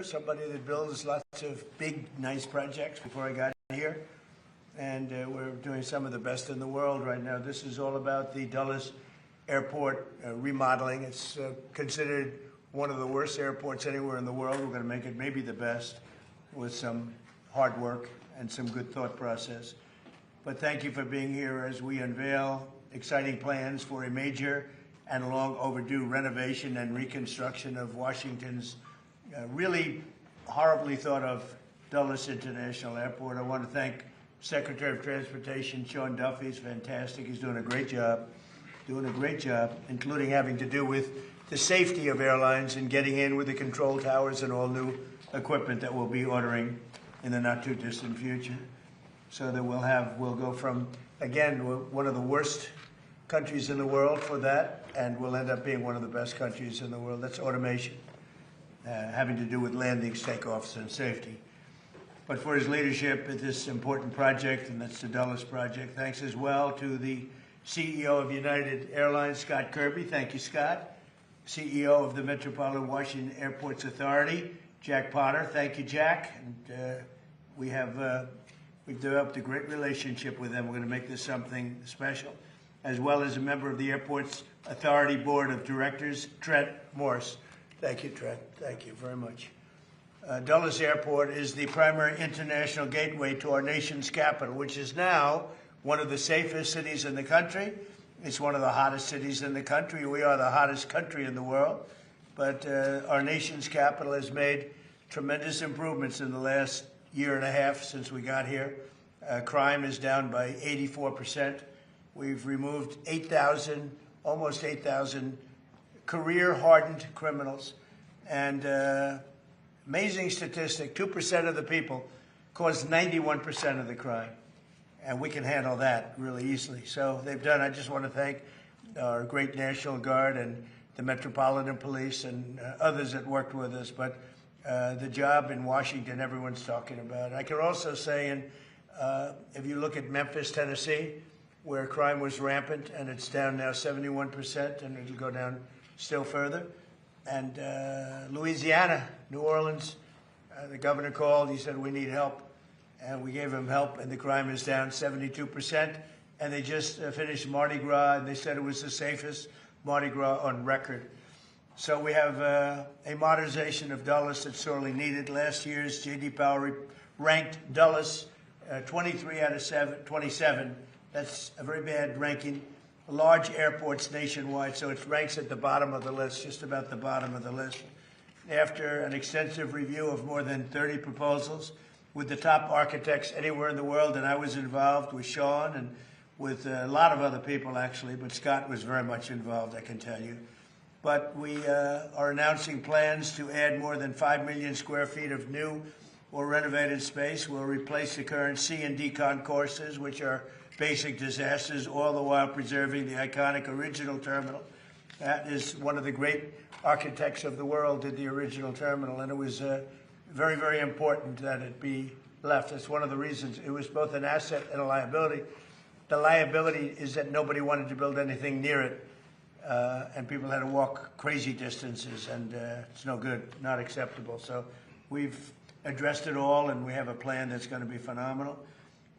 somebody that builds lots of big, nice projects before I got here. And we're doing some of the best in the world right now. This is all about the Dulles Airport remodeling. It's considered one of the worst airports anywhere in the world. We're going to make it maybe the best with some hard work and some good thought process. But thank you for being here as we unveil exciting plans for a major and long overdue renovation and reconstruction of Washington's really horribly thought of Dulles International Airport. I want to thank Secretary of Transportation Sean Duffy. He's fantastic. He's doing a great job, including having to do with the safety of airlines and getting in with the control towers and all new equipment that we'll be ordering in the not too distant future. So that we'll go from, again, one of the worst countries in the world for that, and we'll end up being one of the best countries in the world. That's automation, having to do with landings, takeoffs, and safety. But for his leadership at this important project, and that's the Dulles project, thanks as well to the CEO of United Airlines, Scott Kirby. Thank you, Scott. CEO of the Metropolitan Washington Airports Authority, Jack Potter. Thank you, Jack. And we've developed a great relationship with them. We're going to make this something special. As well as a member of the Airports Authority Board of Directors, Trent Morse. Thank you, Trent. Thank you very much. Dulles Airport is the primary international gateway to our nation's capital, which is now one of the safest cities in the country. It's one of the hottest cities in the country. We are the hottest country in the world. But our nation's capital has made tremendous improvements in the last year and a half since we got here. Crime is down by 84%. We've removed almost 8,000 career-hardened criminals. And amazing statistic, 2% of the people cause 91% of the crime. And we can handle that really easily. So they've done, I just want to thank our great National Guard and the Metropolitan Police and others that worked with us. But the job in Washington, everyone's talking about. I can also say, if you look at Memphis, Tennessee, where crime was rampant, and it's down now 71%, and it'll go down still further. And Louisiana, New Orleans, the governor called. He said, we need help. And we gave him help, and the crime is down 72%. And they just finished Mardi Gras, and they said it was the safest Mardi Gras on record. So we have a modernization of Dulles that's sorely needed. Last year's J.D. Power ranked Dulles 23 out of 27. That's a very bad ranking. Large airports nationwide, so it ranks at the bottom of the list, just about the bottom of the list. After an extensive review of more than 30 proposals with the top architects anywhere in the world, and I was involved with Sean and with a lot of other people, actually, but Scott was very much involved, I can tell you. But we are announcing plans to add more than 5 million square feet of new or renovated space. We'll replace the current C and D concourses, which are basic disasters, all the while preserving the iconic original terminal. That is one of the great architects of the world did the original terminal, and it was very, very important that it be left. That's one of the reasons. It was both an asset and a liability. The liability is that nobody wanted to build anything near it, and people had to walk crazy distances, and it's no good, not acceptable. So we've addressed it all, and we have a plan that's going to be phenomenal.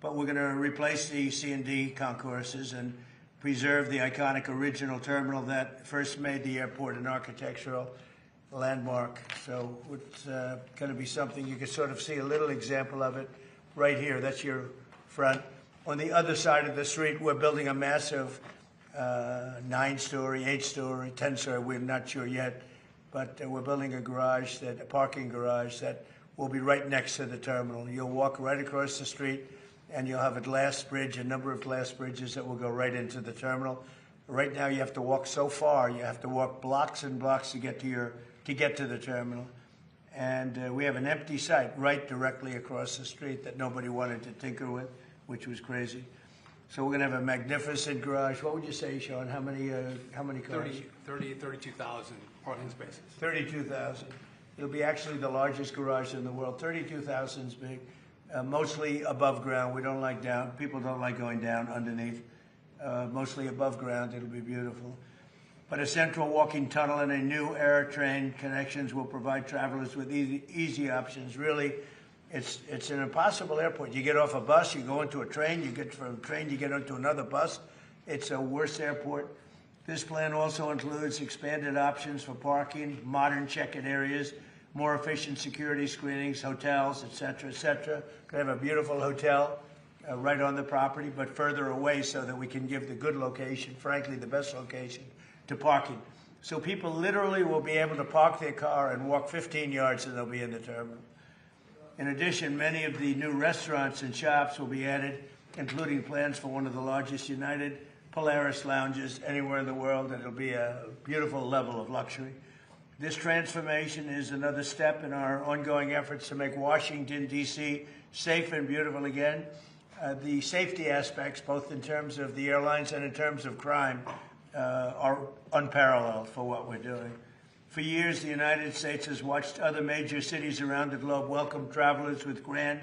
But we're going to replace the C&D concourses and preserve the iconic original terminal that first made the airport an architectural landmark. So it's going to be something you can sort of see a little example of it right here. That's your front. On the other side of the street, we're building a massive 9-story, 8-story, 10-story. We're not sure yet, but we're building a parking garage that will be right next to the terminal. You'll walk right across the street, and you'll have a glass bridge, a number of glass bridges that will go right into the terminal. Right now, you have to walk so far. You have to walk blocks and blocks to get to the terminal. And we have an empty site right directly across the street that nobody wanted to tinker with, which was crazy. So we're going to have a magnificent garage. What would you say, Sean? How many cars? 32,000 parking spaces. 32,000. It'll be actually the largest garage in the world. 32,000 is big. Mostly above ground. We don't like down. People don't like going down underneath. Mostly above ground. It'll be beautiful. but a central walking tunnel and a new air train connections will provide travelers with easy options. Really, it's an impossible airport. You get off a bus, you go into a train, you get from a train, you get onto another bus. It's a worse airport. This plan also includes expanded options for parking, modern check-in areas, more efficient security screenings, hotels, et cetera, et cetera. We have a beautiful hotel right on the property, but further away so that we can give the good location, frankly, the best location, to parking. So people literally will be able to park their car and walk 15 yards and they'll be in the terminal. In addition, many of the new restaurants and shops will be added, including plans for one of the largest United Polaris lounges anywhere in the world. It'll be a beautiful level of luxury. This transformation is another step in our ongoing efforts to make Washington, D.C. safe and beautiful again. The safety aspects, both in terms of the airlines and in terms of crime, are unparalleled for what we're doing. For years, the United States has watched other major cities around the globe welcome travelers with grand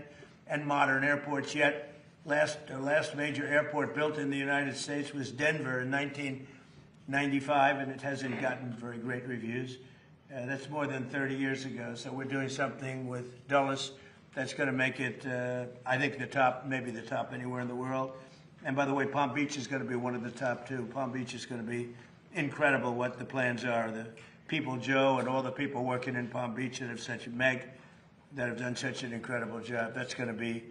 and modern airports, yet the last major airport built in the United States was Denver in 1995, and it hasn't gotten very great reviews. That's more than 30 years ago, so we're doing something with Dulles that's going to make it, I think, the top, maybe the top anywhere in the world. And by the way, Palm Beach is going to be one of the top too. Palm Beach is going to be incredible what the plans are. The people, Joe, and all the people working in Palm Beach that have done such an incredible job. That's going to be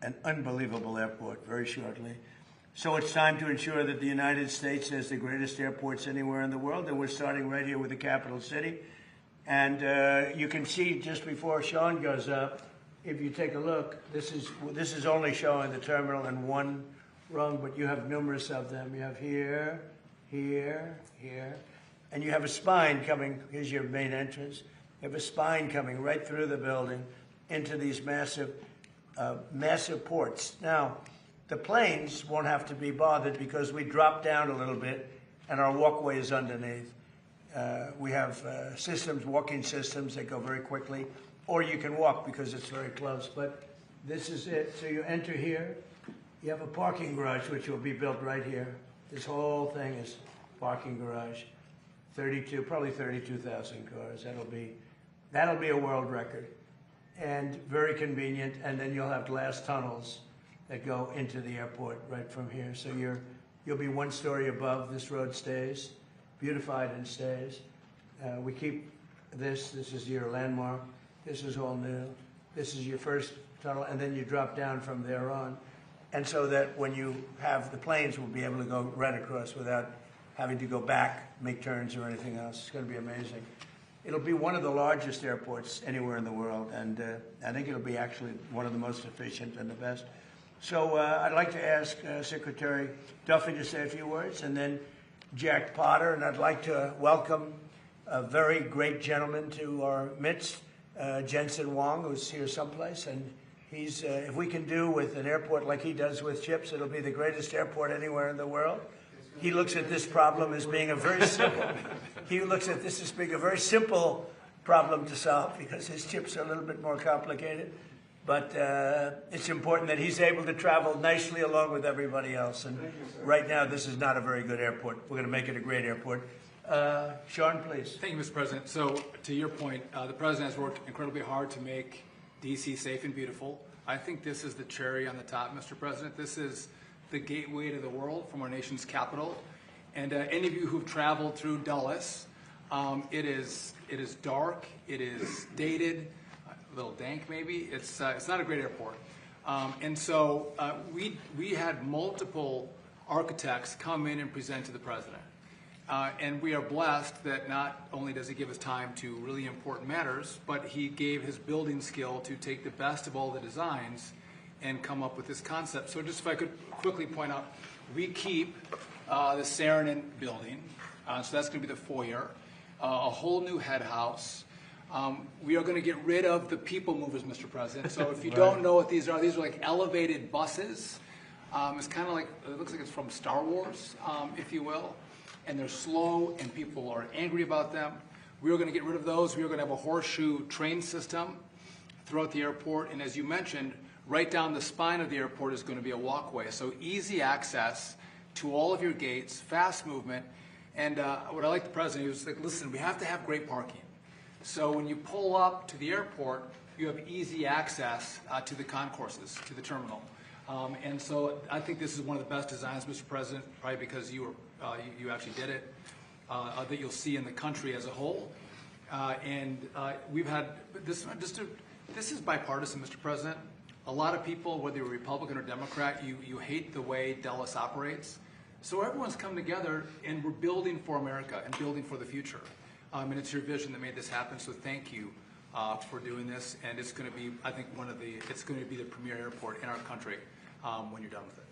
an unbelievable airport very shortly. So it's time to ensure that the United States has the greatest airports anywhere in the world, and we're starting right here with the capital city. And you can see just before Sean goes up, if you take a look, this is only showing the terminal in one rung, but you have numerous of them. You have here, here, here, and you have a spine coming. Here's your main entrance. You have a spine coming right through the building into these massive ports. Now, the planes won't have to be bothered because we drop down a little bit and our walkway is underneath. We have walking systems that go very quickly, or you can walk because it's very close. But this is it. So you enter here. You have a parking garage, which will be built right here. This whole thing is parking garage. Probably 32,000 cars. That'll be a world record. And very convenient. And then you'll have glass tunnels that go into the airport right from here. So you'll be one story above. This road stays, beautified and stays. We keep this is your landmark. This is all new. This is your first tunnel, and then you drop down from there on. And so that when you have the planes, we'll be able to go right across without having to go back, make turns or anything else. It's going to be amazing. It'll be one of the largest airports anywhere in the world, and I think it'll be actually one of the most efficient and the best. So I'd like to ask Secretary Duffy to say a few words, and then Jack Potter, and I'd like to welcome a very great gentleman to our midst, Jensen Wong, who's here someplace, and he's, if we can do with an airport like he does with chips, it'll be the greatest airport anywhere in the world. He looks at this problem as being a very simple, problem to solve because his chips are a little bit more complicated. But it's important that he's able to travel nicely along with everybody else. And right now, this is not a very good airport. We're going to make it a great airport. Sean, please. Thank you, Mr. President. So, to your point, the President has worked incredibly hard to make D.C. safe and beautiful. I think this is the cherry on the top, Mr. President. This is the gateway to the world from our nation's capital. And any of you who've traveled through Dulles, it is dark, it is dated, a little dank maybe. It's not a great airport. And so we had multiple architects come in and present to the President. And we are blessed that not only does he give us time to really important matters, but he gave his building skill to take the best of all the designs and come up with this concept. So just if I could quickly point out, we keep the Saarinen building, so that's going to be the foyer, a whole new head house. We are going to get rid of the people movers, Mr. President. So if you don't know what these are like elevated buses. It's kind of like, it looks like it's from Star Wars, if you will. And they're slow, and people are angry about them. We are going to get rid of those. We are going to have a horseshoe train system throughout the airport. And as you mentioned, right down the spine of the airport is going to be a walkway. So easy access to all of your gates, fast movement. And what I like the president, he was like, listen, we have to have great parking. So when you pull up to the airport, you have easy access to the concourses, to the terminal. And so I think this is one of the best designs, Mr. President, probably because you actually did it, that you'll see in the country as a whole. We've had this. This is bipartisan, Mr. President. A lot of people, whether you're Republican or Democrat, you hate the way Dulles operates. So everyone's come together, and we're building for America and building for the future. And it's your vision that made this happen. So thank you for doing this. And it's going to be, I think, it's going to be the premier airport in our country when you're done with it.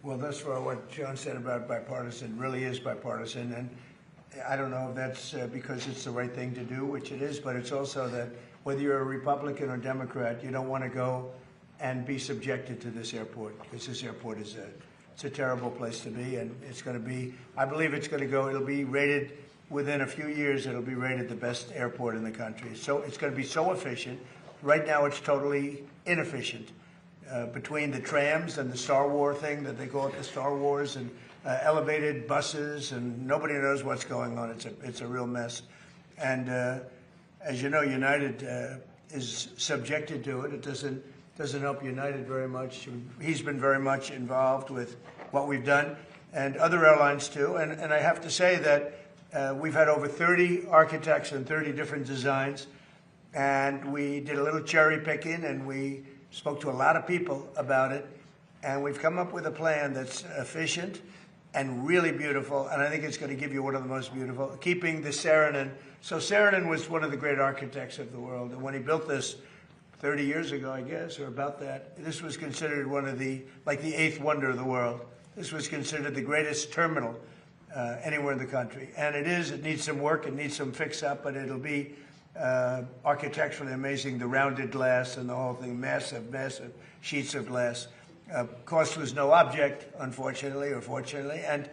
Well, thus far, what John said about bipartisan really is bipartisan, and I don't know if that's because it's the right thing to do, which it is, but it's also that whether you're a Republican or Democrat, you don't want to go and be subjected to this airport, because this airport is it's a terrible place to be, and it's going to be, I believe it's going to go, it'll be rated, within a few years, it'll be rated the best airport in the country. So it's going to be so efficient. Right now, it's totally inefficient. Between the trams and the Star Wars thing that they call it the Star Wars, and elevated buses, and nobody knows what's going on. It's a real mess. And as you know, United is subjected to it. It doesn't help United very much. He's been very much involved with what we've done, and other airlines too. And I have to say that we've had over 30 architects and 30 different designs, and we did a little cherry picking, and we spoke to a lot of people about it, and we've come up with a plan that's efficient and really beautiful, and I think it's going to give you one of the most beautiful, keeping the Saarinen. So Saarinen was one of the great architects of the world, and when he built this 30 years ago, I guess, or about that, this was considered one of the eighth wonder of the world. This was considered the greatest terminal anywhere in the country, and it is. It needs some work, it needs some fix-up, but it'll be architecturally amazing, the rounded glass and the whole thing, massive sheets of glass. Cost was no object, unfortunately or fortunately, and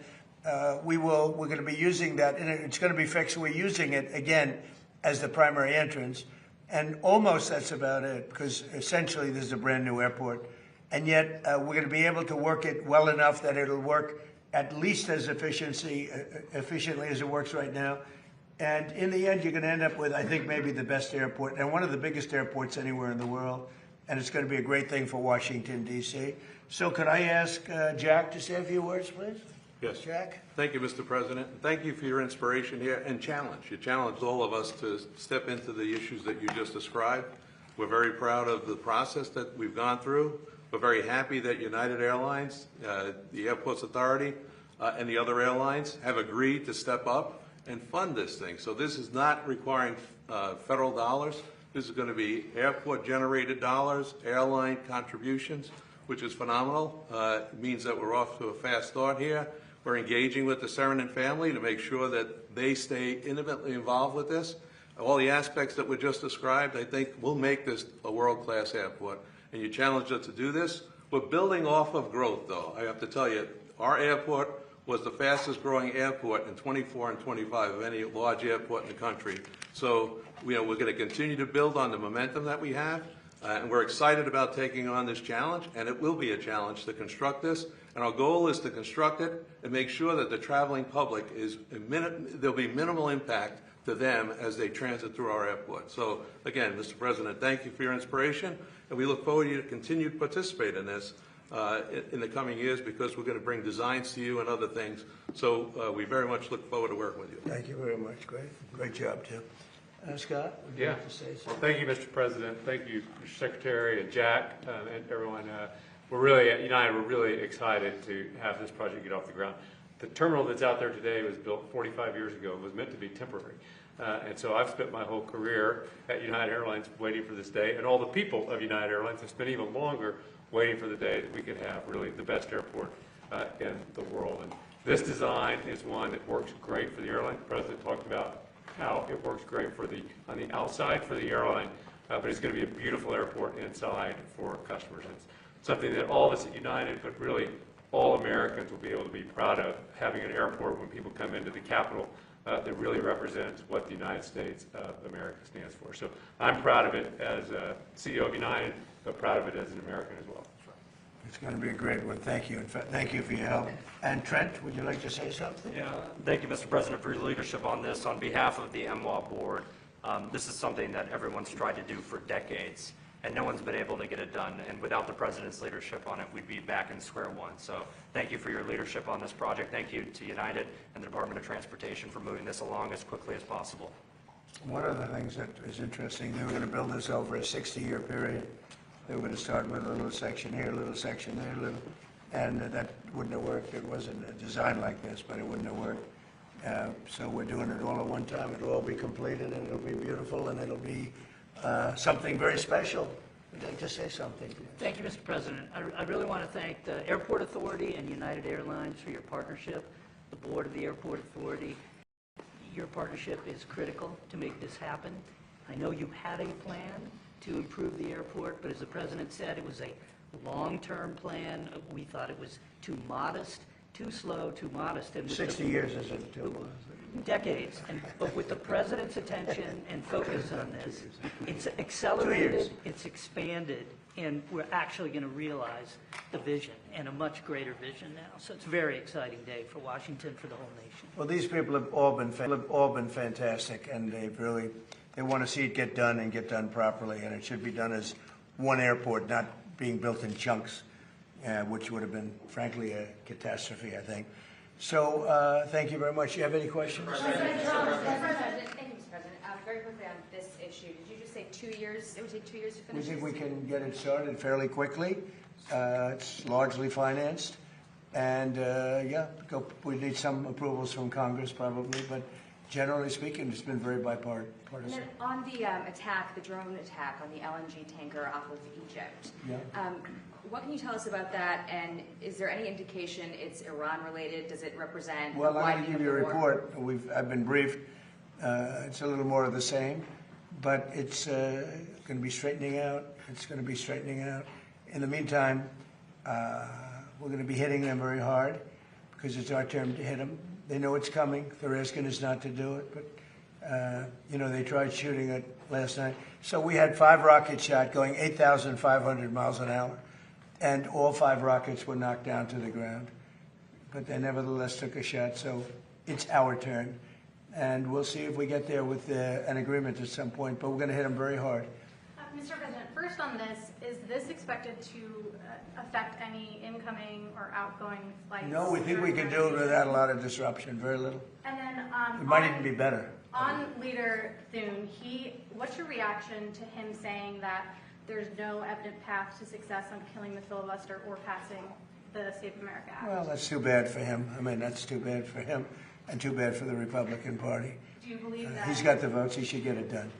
we're going to be using that, and it's going to be fixed. We're using it again as the primary entrance, and almost that's about it, because essentially this is a brand new airport, and yet we're going to be able to work it well enough that it'll work at least as efficiently as it works right now. And in the end, you're going to end up with, I think, maybe the best airport and one of the biggest airports anywhere in the world. And it's going to be a great thing for Washington, D.C. So could I ask Jack to say a few words, please? Yes. Jack? Thank you, Mr. President. Thank you for your inspiration here and challenge. You challenged all of us to step into the issues that you just described. We're very proud of the process that we've gone through. We're very happy that United Airlines, the Airports Authority, and the other airlines have agreed to step up and fund this thing. So this is not requiring federal dollars. This is going to be airport-generated dollars, airline contributions, which is phenomenal. It means that we're off to a fast start here. We're engaging with the Saarinen family to make sure that they stay intimately involved with this. All the aspects that were just described, I think, will make this a world-class airport. And you challenged us to do this. We're building off of growth, though. I have to tell you, our airport was the fastest growing airport in 24 and 25 of any large airport in the country. So we're going to continue to build on the momentum that we have, and we're excited about taking on this challenge, and it will be a challenge to construct this. And our goal is to construct it and make sure that the traveling public there'll be minimal impact to them as they transit through our airport. So again, Mr. President, thank you for your inspiration, and we look forward to you to continue to participate in this in the coming years, because we're going to bring designs to you and other things. So we very much look forward to working with you. Thank you very much. Great job, Tim. Scott, would you like to say something? Well, thank you, Mr. President. Thank you, Mr. Secretary and Jack and everyone. We're really, United, we're really excited to have this project get off the ground. The terminal that's out there today was built 45 years ago. It was meant to be temporary. And so I've spent my whole career at United Airlines waiting for this day, and all the people of United Airlines have spent even longer waiting for the day that we could have really the best airport in the world. And this design is one that works great for the airline. The President talked about how it works great on the outside for the airline, but it's going to be a beautiful airport inside for customers. It's something that all of us at United, but really all Americans will be able to be proud of, having an airport when people come into the capital that really represents what the United States of America stands for. So I'm proud of it as a CEO of United, but proud of it as an American as well. It's going to be a great one. Thank you. Thank you for your help. And Trent, would you like to say something? Yeah, thank you, Mr. President, for your leadership on this. On behalf of the MWA board, this is something that everyone's tried to do for decades, and no one's been able to get it done. And without the president's leadership on it, we'd be back in square one. So thank you for your leadership on this project. Thank you to United and the Department of Transportation for moving this along as quickly as possible. One of the things that is interesting, they were going to build this over a 60-year period. They were going to start with a little section here, a little section there, and that wouldn't have worked. It wasn't a design like this, but it wouldn't have worked. So we're doing it all at one time. It'll all be completed, and it'll be beautiful, and it'll be something very special. I'd like to say something. Thank you, Mr. President. I really want to thank the Airport Authority and United Airlines for your partnership, the board of the Airport Authority. Your partnership is critical to make this happen. I know you had a plan to improve the airport, but as the President said, it was a long-term plan. We thought it was too modest, too slow, too modest. And 60 years isn't too long. Decades. But with the President's attention and focus on this, it's 2 years. accelerated, it's expanded, and we're actually going to realize the vision, and a much greater vision now. So it's a very exciting day for Washington, for the whole nation. Well, these people have all been fantastic, and they want to see it get done and get done properly, and it should be done as one airport, not being built in chunks, which would have been, frankly, a catastrophe, I think. So, thank you very much. You have any questions? President, thank you, Mr. President. Very quickly on this issue, did you just say 2 years? It would take 2 years to We finish think this? we can get it started fairly quickly. It's largely financed, and we need some approvals from Congress probably, but generally speaking, it's been very And bipartisan. then on the attack, the drone attack on the LNG tanker off of Egypt, Yeah. what can you tell us about that? And is there any indication it's Iran related? Does it represent? Well, I'm going widening to give of you a the war? report. I've been briefed. It's a little more of the same, but it's going to be straightening out. It's going to be straightening out. In the meantime, we're going to be hitting them very hard because it's our turn to hit them. They know it's coming. They're asking us not to do it, but they tried shooting it last night. So we had 5 rockets shot going 8,500 miles an hour, and all 5 rockets were knocked down to the ground. But they nevertheless took a shot, so it's our turn. And we'll see if we get there with an agreement at some point, but we're going to hit them very hard. Mr. President, first on this, is this expected to affect any incoming or outgoing flights? No, we think we can do it without a lot of disruption, very little. And then It might even be better. on Leader Thune, what's your reaction to him saying that there's no evident path to success on killing the filibuster or passing the Save America Act? Well, that's too bad for him. I mean, that's too bad for him and too bad for the Republican Party. Do you believe that? He's got the votes. He should get it done.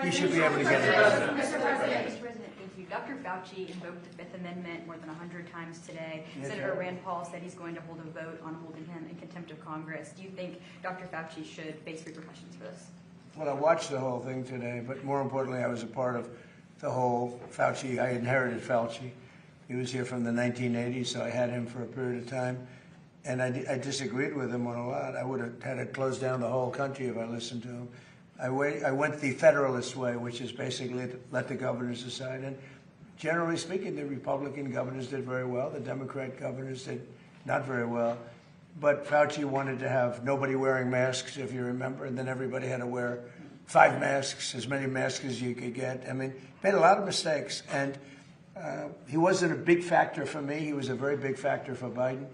He should be able to get it done. Mr. President, thank you. Dr. Fauci invoked the Fifth Amendment more than 100 times today. Yes, Senator sir. Rand Paul said he's going to hold a vote on holding him in contempt of Congress. Do you think Dr. Fauci should face repercussions for this? Well, I watched the whole thing today, but more importantly, I was a part of the whole Fauci. I inherited Fauci. He was here from the 1980s, so I had him for a period of time. And I disagreed with him on a lot. I would have had to close down the whole country if I listened to him. I went the Federalist way, which is basically let the governors decide. And generally speaking, the Republican governors did very well. The Democrat governors did not very well. But Fauci wanted to have nobody wearing masks, if you remember, and then everybody had to wear 5 masks, as many masks as you could get. I mean, made a lot of mistakes. And he wasn't a big factor for me. He was a very big factor for Biden.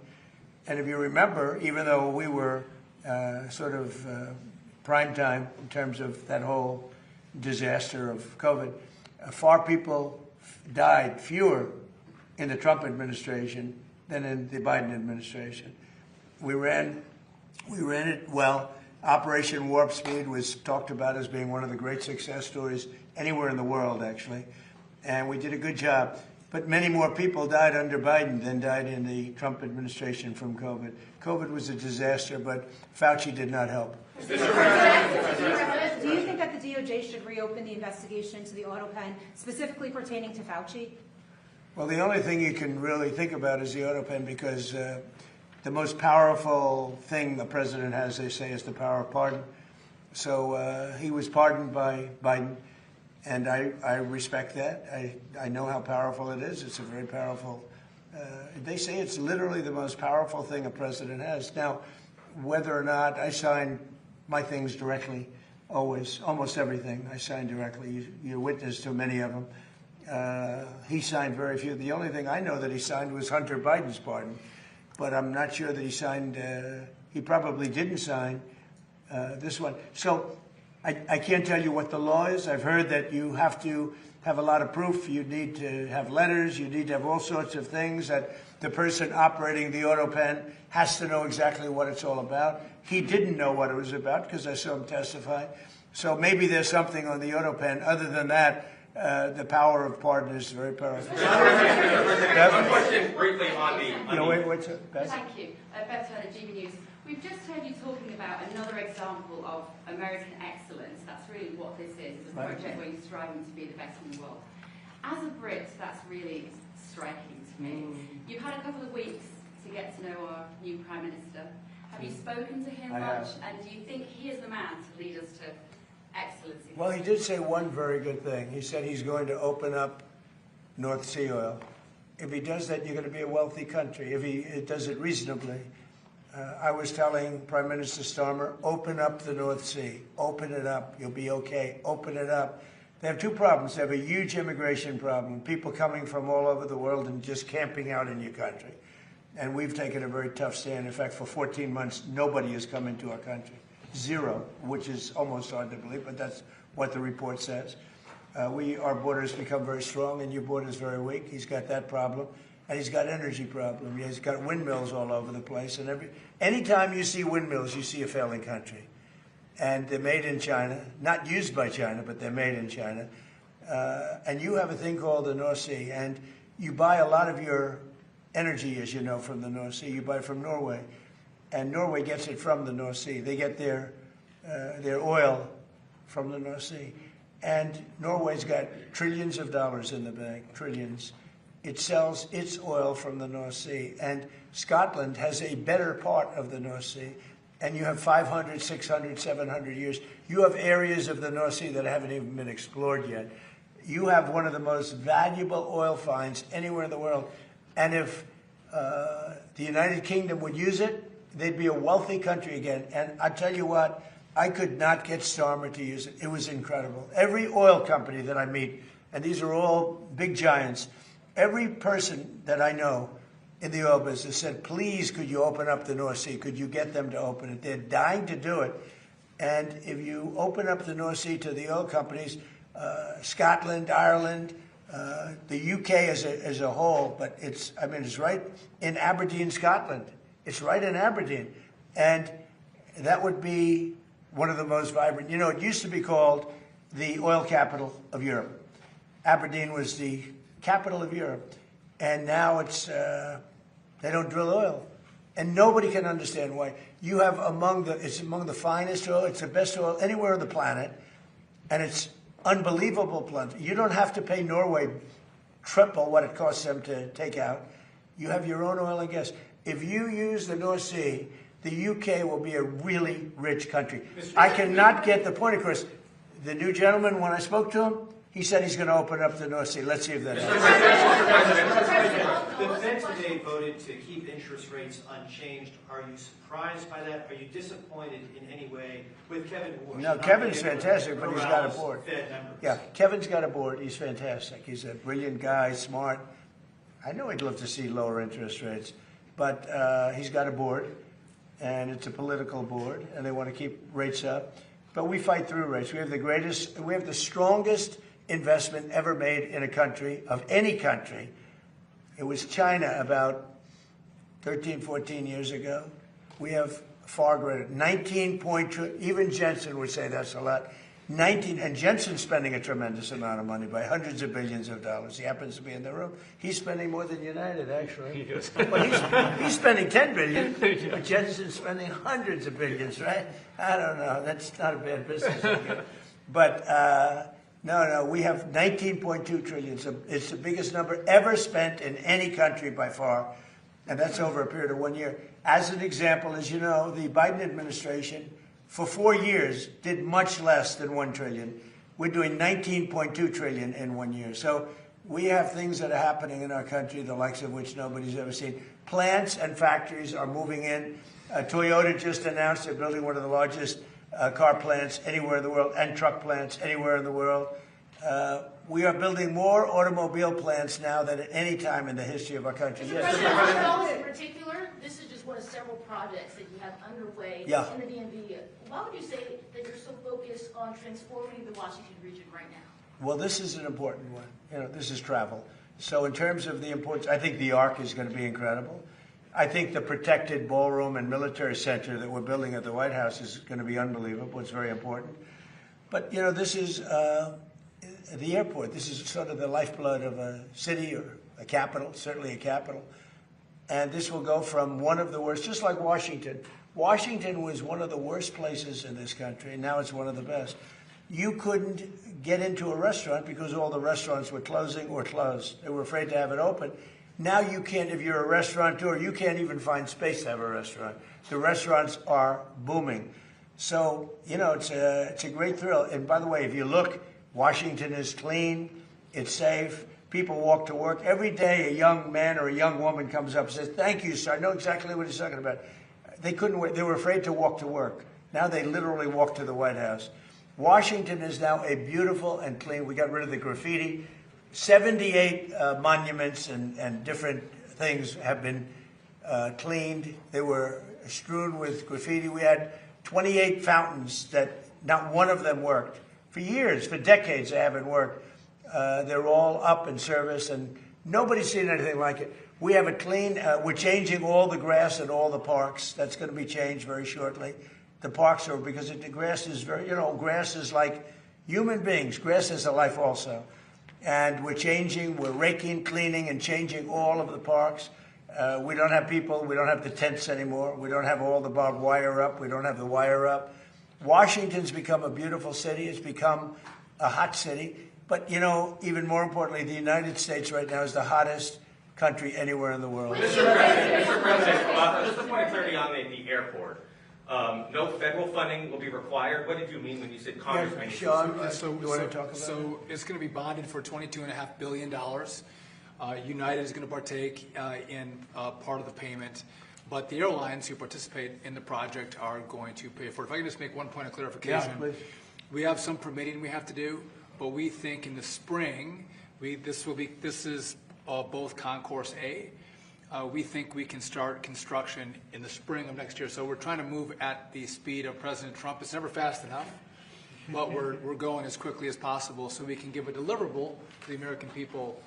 And if you remember, even though we were prime time in terms of that whole disaster of COVID, fewer in the Trump administration than in the Biden administration. We ran it well. Operation Warp Speed was talked about as being one of the great success stories anywhere in the world, actually. And we did a good job. But many more people died under Biden than died in the Trump administration from COVID. COVID was a disaster, but Fauci did not help. Do you think that the DOJ should reopen the investigation into the auto pen, specifically pertaining to Fauci? Well, the only thing you can really think about is the auto pen, because the most powerful thing the president has, they say, is the power of pardon. So he was pardoned by Biden, and I respect that. I know how powerful it is. It's a very powerful They say it's literally the most powerful thing a president has. Now, whether or not I sign my things directly, always, almost everything I sign directly. You're witness to many of them. He signed very few. The only thing I know that he signed was Hunter Biden's pardon, but I'm not sure that he signed, he probably didn't sign this one. So I can't tell you what the law is. I've heard that you have to have a lot of proof. You need to have letters. You need to have all sorts of things that the person operating the auto pen has to know exactly what it's all about. He didn't know what it was about because I saw him testify. So maybe there's something on the auto pen. Other than that, the power of pardon is very powerful. One question briefly on the... What's it? Beth? Thank you. Beth Turner, GB News. We've just heard you talking about another example of American excellence. That's really what this is. It's a project where you're striving to be the best in the world. As a Brit, that's really striking to me. You've had a couple of weeks to get to know our new Prime Minister. Have you spoken to him much? And do you think he is the man to lead us to excellence? Well, he did say one very good thing. He said he's going to open up North Sea oil. If he does that, you're going to be a wealthy country. If he does it reasonably. I was telling Prime Minister Starmer, open up the North Sea. Open it up. You'll be okay. Open it up. They have two problems. They have a huge immigration problem, people coming from all over the world and just camping out in your country. And we've taken a very tough stand. In fact, for 14 months, nobody has come into our country. Zero, which is almost hard to believe, but that's what the report says. Our borders become very strong, and your border is very weak. He's got that problem. And he's got energy problem. He's got windmills all over the place. And anytime you see windmills, you see a failing country. And they're made in China, not used by China, but they're made in China. And you have a thing called the North Sea. And you buy a lot of your energy, as you know, from the North Sea. You buy it from Norway. And Norway gets it from the North Sea. They get their oil from the North Sea. And Norway's got trillions of dollars in the bank, trillions. It sells its oil from the North Sea. And Scotland has a better part of the North Sea. And you have 500, 600, 700 years. You have areas of the North Sea that haven't even been explored yet. You have one of the most valuable oil finds anywhere in the world. And if the United Kingdom would use it, they'd be a wealthy country again. And I tell you what, I could not get Starmer to use it. It was incredible. Every oil company that I meet, and these are all big giants, every person that I know in the oil business said, please, could you open up the North Sea? Could you get them to open it? They're dying to do it. And if you open up the North Sea to the oil companies, Scotland, Ireland, the UK as a whole, but it's right in Aberdeen, Scotland. It's right in Aberdeen. And that would be one of the most vibrant. You know, it used to be called the oil capital of Europe. Aberdeen was the capital of Europe, and now it's they don't drill oil, and nobody can understand why. You have it's among the finest oil, it's the best oil anywhere on the planet, and it's unbelievable plenty. You don't have to pay Norway triple what it costs them to take out. You have your own oil and gas. If you use the North Sea, the UK will be a really rich country. I cannot get the point across. The new gentleman, when I spoke to him, he said he's going to open up the North Sea. Let's see if that happens. The Fed today voted to keep interest rates unchanged. Are you surprised by that? Are you disappointed in any way with Kevin Warsh? No, Kevin's fantastic, but he's got a board. Yeah, Kevin's got a board. He's fantastic. He's a brilliant guy, smart. I know he'd love to see lower interest rates, but he's got a board, and it's a political board, and they want to keep rates up. But we fight through rates. We have the strongest investment ever made in a country, of any country. It was China about 13, 14 years ago. We have far greater, 19.2, even Jensen would say that's a lot. 19, and Jensen's spending a tremendous amount of money by hundreds of billions of dollars. He happens to be in the room. He's spending more than United, actually. Well, he's spending 10 billion, but Jensen's spending hundreds of billions, right? I don't know. That's not a bad business. But no, we have 19.2 trillion. So it's the biggest number ever spent in any country by far, and that's over a period of 1 year. As an example, as you know, the Biden administration, for 4 years, did much less than 1 trillion. We're doing 19.2 trillion in 1 year. So We have things that are happening in our country, the likes of which nobody's ever seen. Plants and factories are moving in. Toyota just announced they're building one of the largest car plants anywhere in the world, and truck plants anywhere in the world. We are building more automobile plants now than at any time in the history of our country. Mr. President, in particular, this is just one of several projects that you have underway in the DMV. Why would you say that you're so focused on transforming the Washington region right now? Well, this is an important one. You know, this is travel. So in terms of the importance, I think the Arc is going to be incredible. I think the protected ballroom and military center that we're building at the White House is going to be unbelievable. It's very important. But, you know, this is the airport. This is sort of the lifeblood of a city or a capital, certainly a capital. And this will go from one of the worst, just like Washington. Washington was one of the worst places in this country, and now it's one of the best. You couldn't get into a restaurant because all the restaurants were closing or closed. They were afraid to have it open. Now you can't, if you're a restaurateur, you can't even find space to have a restaurant. The restaurants are booming. So, you know, it's a great thrill. And by the way, if you look, Washington is clean, it's safe, people walk to work. Every day a young man or a young woman comes up and says, "Thank you, sir." I know exactly what he's talking about. They couldn't wait. They were afraid to walk to work. Now they literally walk to the White House. Washington is now a beautiful and clean. We got rid of the graffiti. 78 monuments and different things have been cleaned. They were strewn with graffiti. We had 28 fountains that not one of them worked. For years, for decades, they haven't worked. They're all up in service, and nobody's seen anything like it. We have it clean. We're changing all the grass in all the parks. That's going to be changed very shortly. The parks are, because the grass is very, you know, grass is like human beings. Grass is a life also. And we're changing, we're raking, cleaning, and changing all of the parks. We don't have people, we don't have the tents anymore. We don't have all the barbed wire up. We don't have the wire up. Washington's become a beautiful city. It's become a hot city. But, you know, even more importantly, the United States right now is the hottest country anywhere in the world. Mr. President, just a point of clarity on the airport. No federal funding will be required. What did you mean when you said Congress may? Sean, you want to talk about it? So it's going to be bonded for $22.5 billion. United is going to partake in part of the payment, but the airlines who participate in the project are going to pay for it. If I can just make one point of clarification. Yeah, please. We have some permitting we have to do, but we think in the spring, this is both Concourse A. We think we can start construction in the spring of next year. So we're trying to move at the speed of President Trump. It's never fast enough, but we're going as quickly as possible so we can give a deliverable to the American people.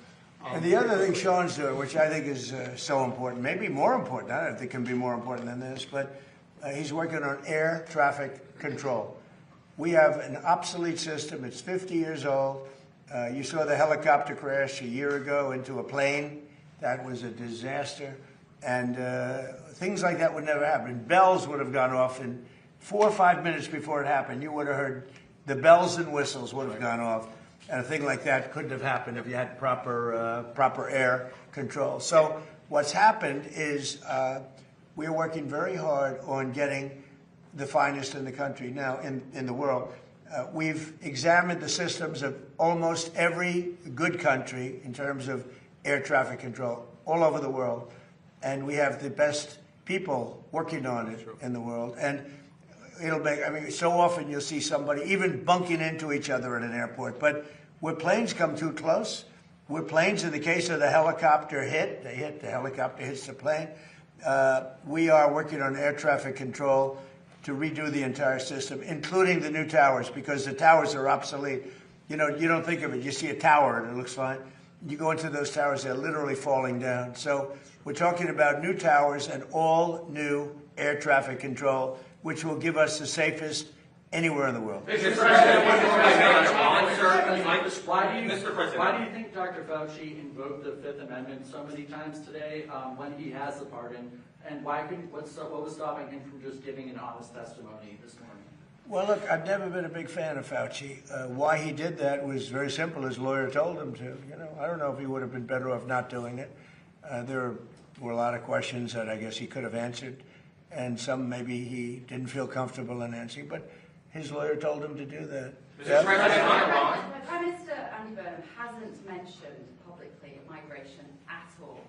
And the other thing Sean's doing, which I think is so important, maybe more important, I don't think it can be more important than this, but he's working on air traffic control. We have an obsolete system. It's 50 years old. You saw the helicopter crash a year ago into a plane. That was a disaster. And things like that would never happen. Bells would have gone off in 4 or 5 minutes before it happened. You would have heard the bells and whistles would have gone off. And a thing like that couldn't have happened if you had proper air control. So what's happened is we're working very hard on getting the finest in the country now, in the world. We've examined the systems of almost every good country in terms of air traffic control all over the world. And we have the best people working on it in the world. And it'll make, I mean, so often you'll see somebody even bunking into each other at an airport. But where planes come too close, where planes, in the case of the helicopter the helicopter hits the plane, we are working on air traffic control to redo the entire system, including the new towers, because the towers are obsolete. You know, you don't think of it. You see a tower and it looks fine. You go into those towers, they're literally falling down. So we're talking about new towers and all new air traffic control, which will give us the safest anywhere in the world. Mr. President, why do you think Dr. Fauci invoked the Fifth Amendment so many times today when he has the pardon? And why couldn't, what was stopping him from just giving an honest testimony this morning? Well, look, I've never been a big fan of Fauci. Why he did that was very simple. His lawyer told him to. You know, I don't know if he would have been better off not doing it. There were a lot of questions that I guess he could have answered, and some maybe he didn't feel comfortable in answering, but his lawyer told him to do that. Prime Minister Andy Burnham hasn't mentioned hardly at migration at all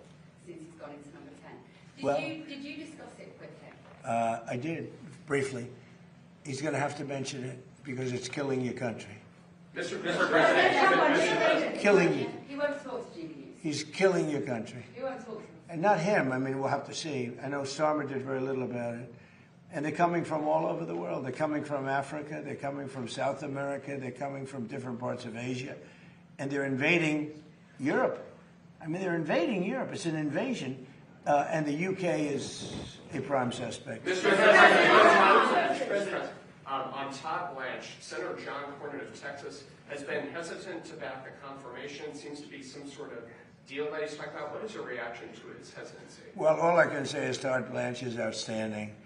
since he's gone into number 10. Well- Did you discuss it with him? I did, briefly. He's going to have to mention it because it's killing your country. Mr. President, Killing you. He won't talk to GB News. He's killing your country. He won't talk to him. And not him. I mean, we'll have to see. I know Starmer did very little about it. And they're coming from all over the world. They're coming from Africa. They're coming from South America. They're coming from different parts of Asia. And they're invading Europe. I mean, they're invading Europe. It's an invasion. And the UK is a prime suspect. Mr. President, on Todd Blanche, Senator John Cornyn of Texas has been hesitant to back the confirmation. Seems to be some sort of deal that he's talking about. What is your reaction to his hesitancy? Well, all I can say is Todd Blanche is outstanding.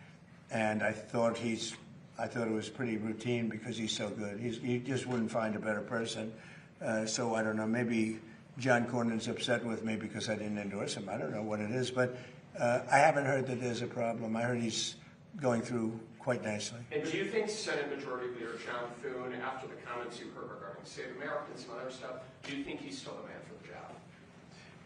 And I thought it was pretty routine because he's so good. You just wouldn't find a better person. So I don't know, maybe John Cornyn's upset with me because I didn't endorse him. I don't know what it is, but I haven't heard that there's a problem. I heard he's going through quite nicely. And do you think Senate Majority Leader John Thune, after the comments you heard regarding Save Americans and other stuff, do you think he's still the man for the job?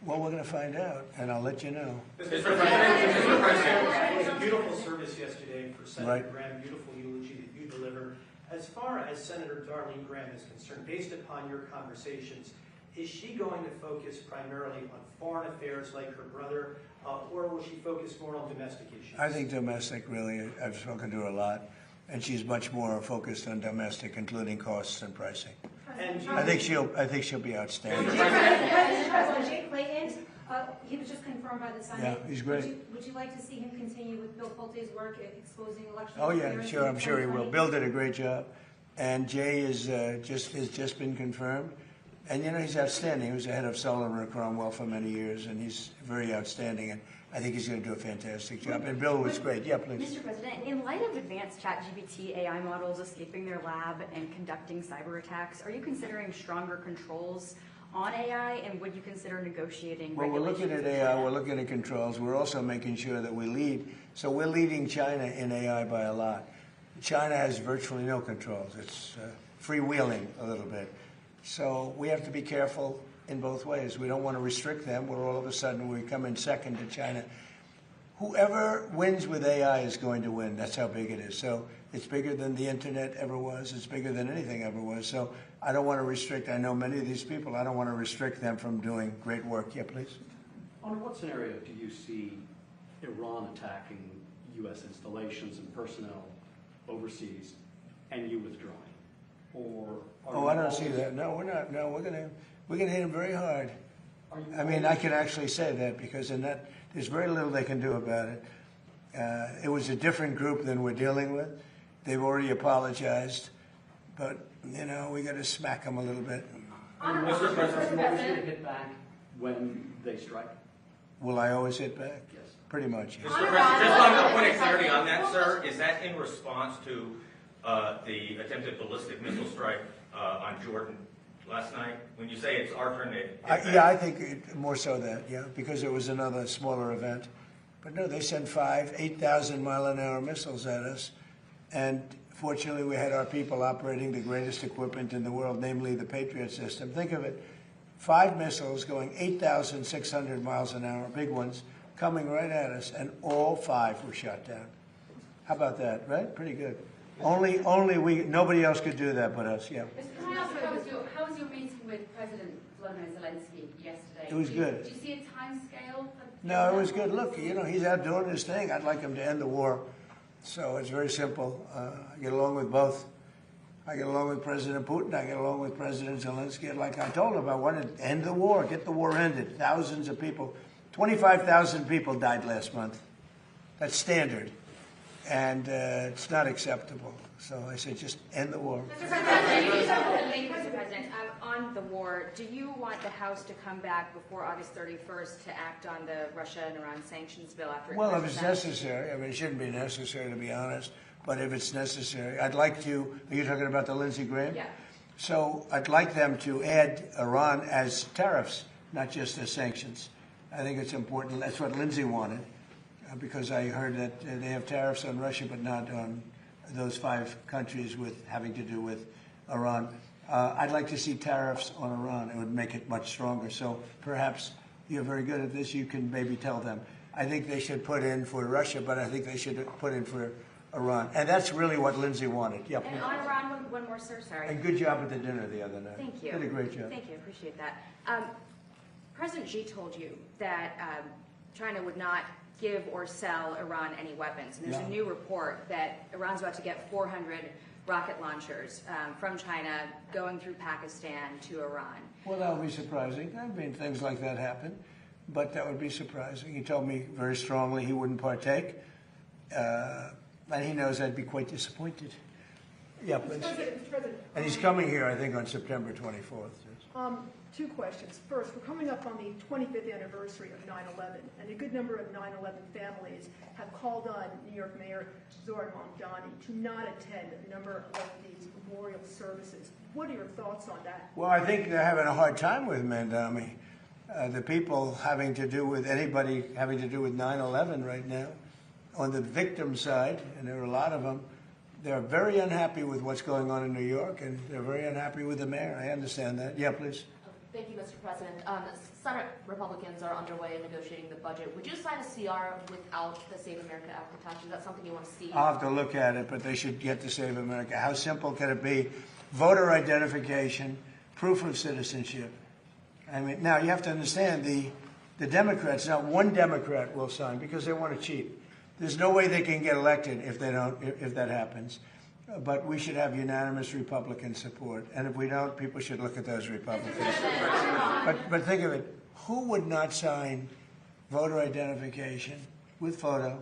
Well, we're going to find out, and I'll let you know. Mr. President, it was a beautiful service yesterday for Senator Right. Graham, beautiful eulogy that you delivered. As far as Senator Darlene Graham is concerned, based upon your conversations, is she going to focus primarily on foreign affairs like her brother, or will she focus more on domestic issues? I think domestic, really. I've spoken to her a lot, and she's much more focused on domestic, including costs and pricing. And I think she'll be outstanding. President Jay Clayton, he was just confirmed by the Senate. Yeah, he's great. Would you like to see him continue with Bill Pulte's work at exposing election Oh yeah, interference sure. in I'm sure he will. 2020? Bill did a great job, and Jay has just been confirmed. And you know he's outstanding. He was the head of Sullivan and Cromwell for many years, and he's very outstanding. And I think he's going to do a fantastic job. And Bill was great. Yeah, please. Mr. President, in light of advanced ChatGPT AI models escaping their lab and conducting cyber attacks, are you considering stronger controls on AI, and would you consider negotiating Well, we're regulations? looking at AI. We're looking at controls. We're also making sure that we lead. So we're leading China in AI by a lot. China has virtually no controls. It's freewheeling a little bit. So we have to be careful in both ways. We don't want to restrict them where all of a sudden we come in second to China. Whoever wins with AI is going to win. That's how big it is. So it's bigger than the internet ever was. It's bigger than anything ever was. So I don't want to restrict. I know many of these people. I don't want to restrict them from doing great work. Yeah, please. Under what scenario do you see Iran attacking U.S. installations and personnel overseas and you withdrawing? Or I don't see that. No, we're not. No, we're gonna hit them very hard. I mean, I can actually say that because in that there's very little they can do about it. It was a different group than we're dealing with. They've already apologized, but you know we got to smack them a little bit. Mr. President, you always get hit back when they strike. Will I always hit back? Yes. Pretty much. Mr. President, just on a point of clarity on that, sir, is that in response to the attempted ballistic missile strike on Jordan last night? When you say it's our turn to hit back? Yeah, I think more so that, yeah, because it was another smaller event. But no, they sent 8,000-mile-an-hour missiles at us, and fortunately we had our people operating the greatest equipment in the world, namely the Patriot system. Think of it, 5 missiles going 8,600 miles an hour, big ones, coming right at us, and all 5 were shot down. How about that, right? Pretty good. Nobody else could do that but us, yeah. Can I ask, how was your meeting with President Volodymyr Zelensky yesterday? It was good. Do you see a time scale? No, it was good. Look, you know, he's out doing his thing. I'd like him to end the war. So it's very simple. I get along with both. I get along with President Putin. I get along with President Zelensky. Like I told him, I wanted to end the war, get the war ended. Thousands of people, 25,000 people died last month. That's standard. And it's not acceptable. So I said, just end the war. Mr. President, on the war, do you want the House to come back before August 31st to act on the Russia and Iran sanctions bill after it Well, if passes it's out? necessary. I mean, it shouldn't be necessary, to be honest. But if it's necessary, I'd like to. Are you talking about the Lindsey Graham? Yeah. So I'd like them to add Iran as tariffs, not just as sanctions. I think it's important. That's what Lindsey wanted, because I heard that they have tariffs on Russia, but not on those 5 countries with having to do with Iran. I'd like to see tariffs on Iran. It would make it much stronger. So perhaps you're very good at this. You can maybe tell them. I think they should put in for Russia, but I think they should put in for Iran. And that's really what Lindsay wanted. Yep. And on Iran, one more, sir, sorry. And good job at the dinner the other night. Thank you. Did a great job. Thank you, appreciate that. President Xi told you that China would not give or sell Iran any weapons. And there's a new report that Iran's about to get 400 rocket launchers from China going through Pakistan to Iran. Well, that would be surprising. I mean, things like that happen, but that would be surprising. He told me very strongly he wouldn't partake, and he knows I'd be quite disappointed. Yeah, please. Mr. President, And he's coming here, I think, on September 24th. two questions. First, we're coming up on the 25th anniversary of 9/11, and a good number of 9/11 families have called on New York Mayor Zohran Mamdani to not attend a number of these memorial services. What are your thoughts on that? Well, I think they're having a hard time with Mamdani. The people having to do with anybody having to do with 9/11 right now, on the victim side, and there are a lot of them, they're very unhappy with what's going on in New York, and they're very unhappy with the mayor. I understand that. Yeah, please. Thank you, Mr. President. Senate Republicans are underway in negotiating the budget. Would you sign a CR without the Save America Act attached? Is that something you want to see? I'll have to look at it, but they should get to Save America. How simple can it be? Voter identification, proof of citizenship. I mean, now you have to understand the Democrats, not one Democrat will sign because they want to cheat. There's no way they can get elected if they don't, if that happens. But we should have unanimous Republican support. And if we don't, people should look at those Republicans. But think of it. Who would not sign voter identification with photo?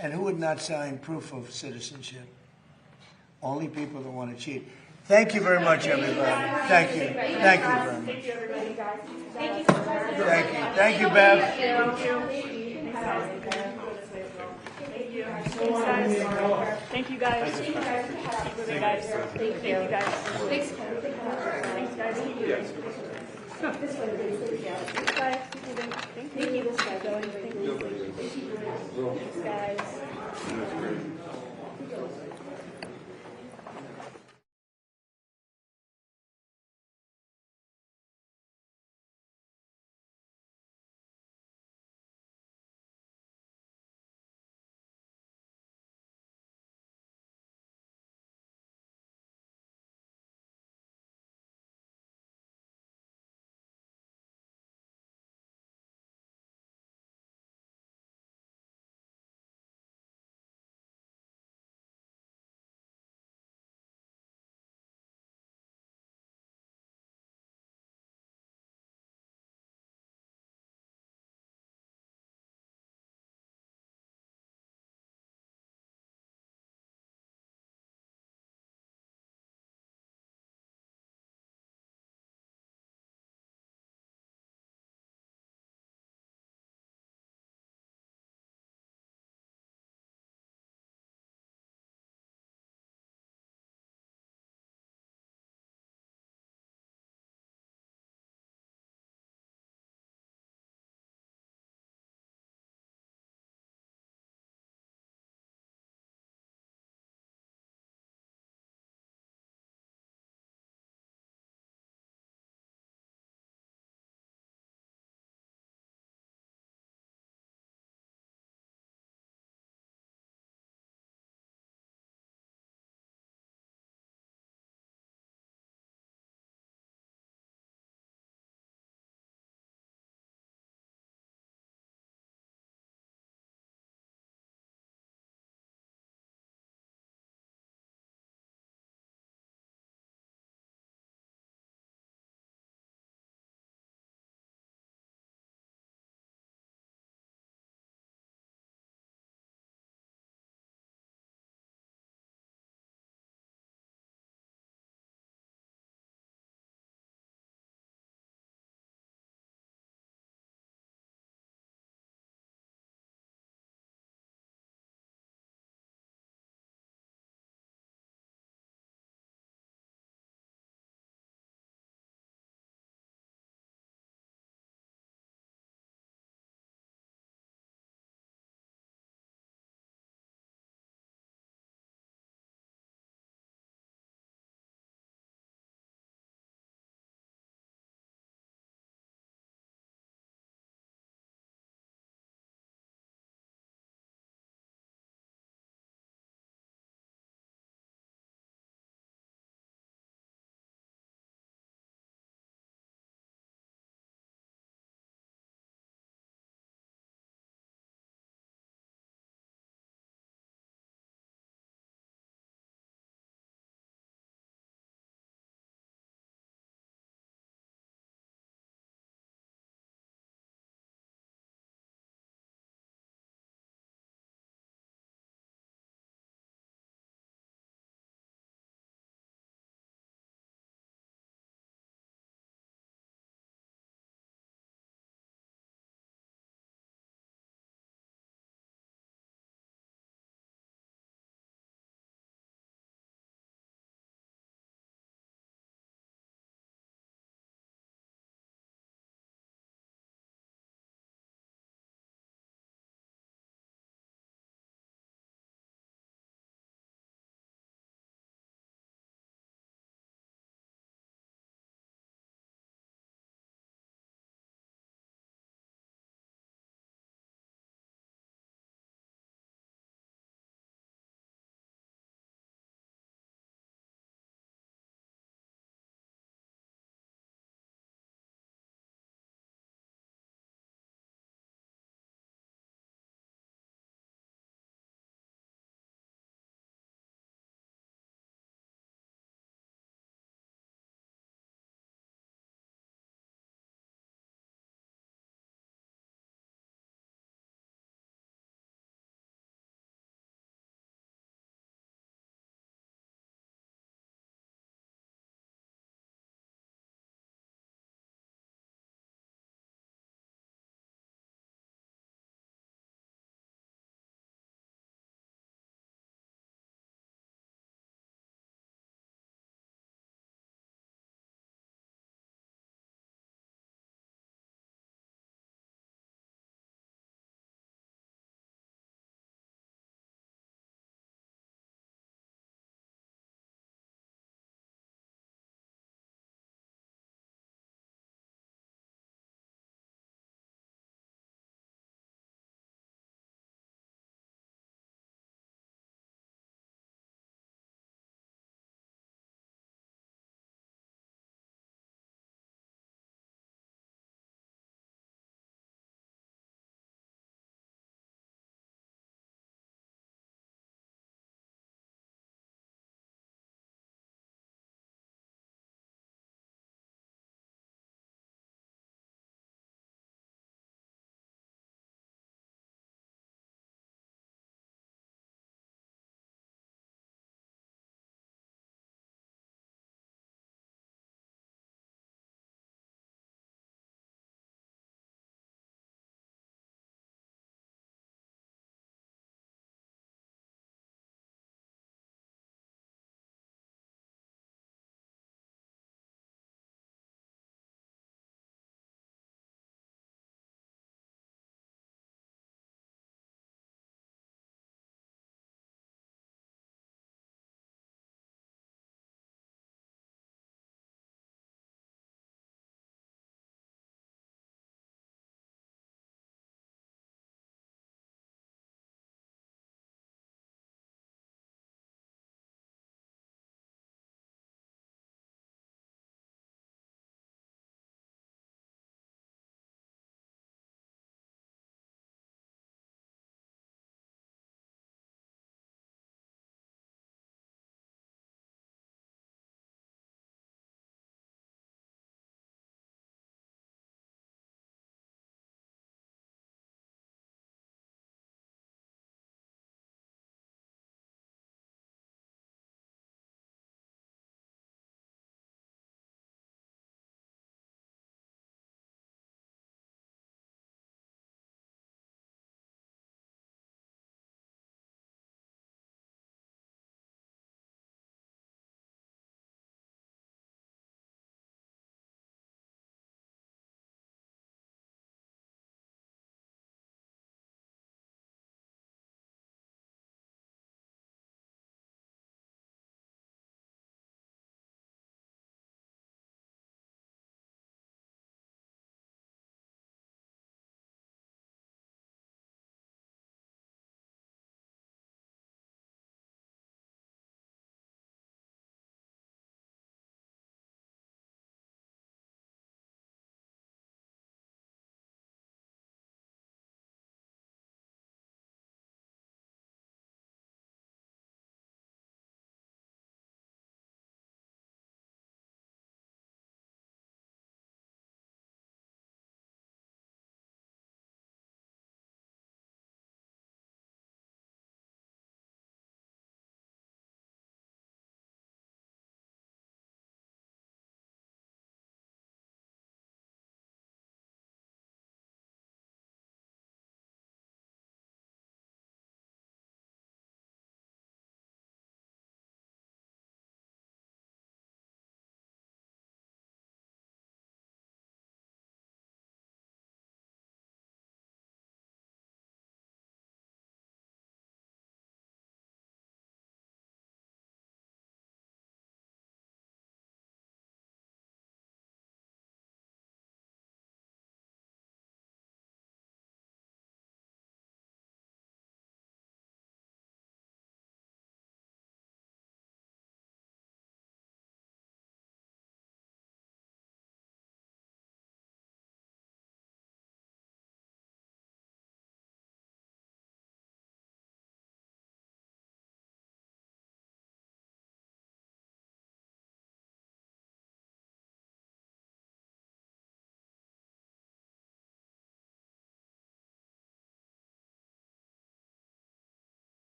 And who would not sign proof of citizenship? Only people that want to cheat. Thank you very much, everybody. Thank you. Thank you very much. Thank you, everybody, guys. Thank you. Thank you. Thank you, Bev. Thank you, guys. Thank you, guys. Thank you, guys. Thanks. Thanks, guys. This way, please. Thanks, guys. Thank you. This guy going. Thank you. Thanks, guys.